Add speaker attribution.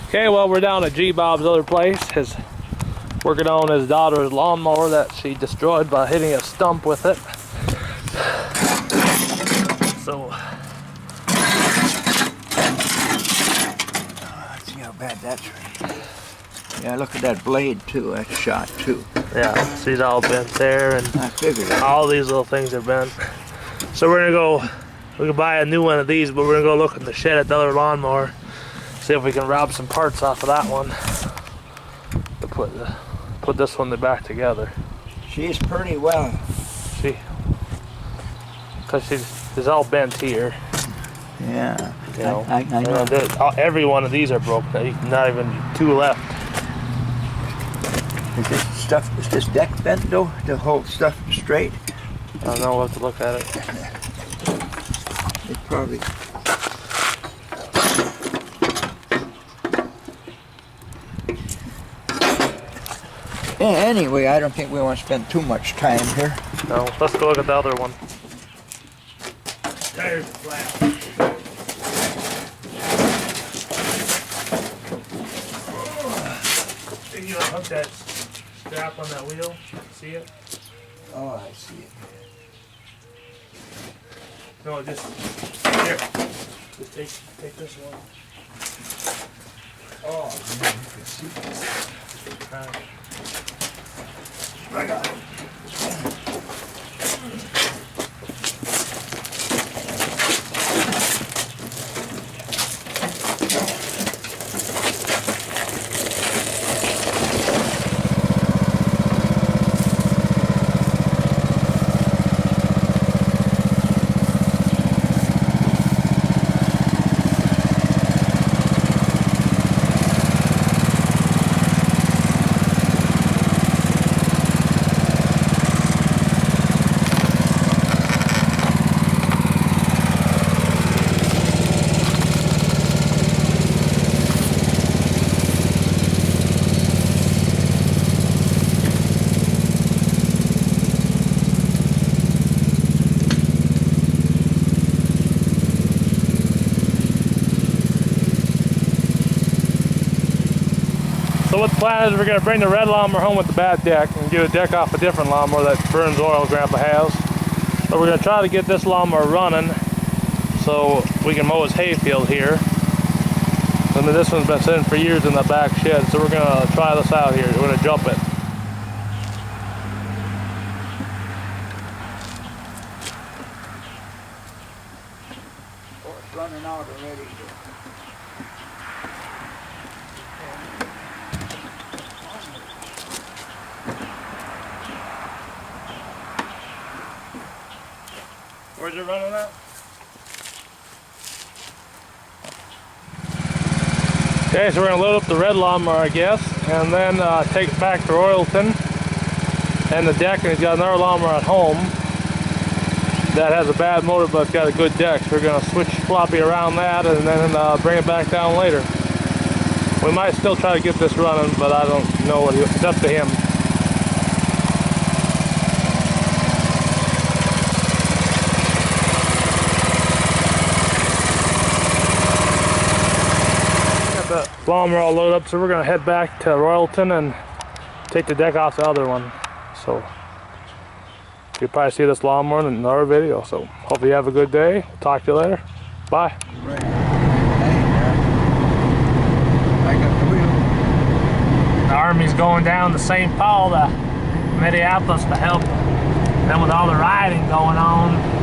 Speaker 1: Okay, well, we're down at G-Bob's other place. He's working on his daughter's lawnmower that she destroyed by hitting a stump with it. So,
Speaker 2: see how bad that's right. Yeah, look at that blade too. That's shot too.
Speaker 1: yeah, she's all bent there, and
Speaker 2: I figured
Speaker 1: all these little things are bent. So we're gonna go. We can buy a new one of these, but we're gonna go look in the shed at the other lawnmower, see if we can rob some parts off of that one to put this one back together.
Speaker 2: she's pretty well.
Speaker 1: Because she's all bent here.
Speaker 2: Yeah,
Speaker 1: You know,
Speaker 2: I know.
Speaker 1: Every one of these are broken. Not even two left.
Speaker 2: Is this deck bent though to hold stuff straight?
Speaker 1: I don't know. We'll have to look at it.
Speaker 2: It probably. Yeah, anyway, I don't think we want to spend too much time here.
Speaker 1: No, let's go look at the other one. Tires are flat. You unhook that strap on that wheel. See it?
Speaker 2: Oh, I see it.
Speaker 1: No, just here. Just take this one.
Speaker 2: Oh, man, you can see it. I got it.
Speaker 1: So what the plan is, we're going to bring the red lawnmower home with the bad deck and get a deck off a different lawnmower that burns oil Grandpa has. But we're going to try to get this lawnmower running so we can mow his hayfield here. And then this one's been sitting for years in the back shed, so we're going to try this out here. We're going to jump it.
Speaker 2: Oh, it's running out already.
Speaker 1: Where's it running at? Okay, so we're going to load up the red lawnmower, I guess, and then take it back to Royalton and the deck, and he's got another lawnmower at home that has a bad motor but it's got a good deck, so we're going to switch floppy around that and then bring it back down later. We might still try to get this running, but I don't know. It's up to him. The lawnmower all loaded up, so we're going to head back to Royalton and take the deck off the other one. So you'll probably see this lawnmower in another video. So hope you have a good day. Talk to you later. Bye.
Speaker 2: Right. I got the wheel.
Speaker 1: The Army's going down to St. Paul to Minneapolis to help them with all the rioting going on.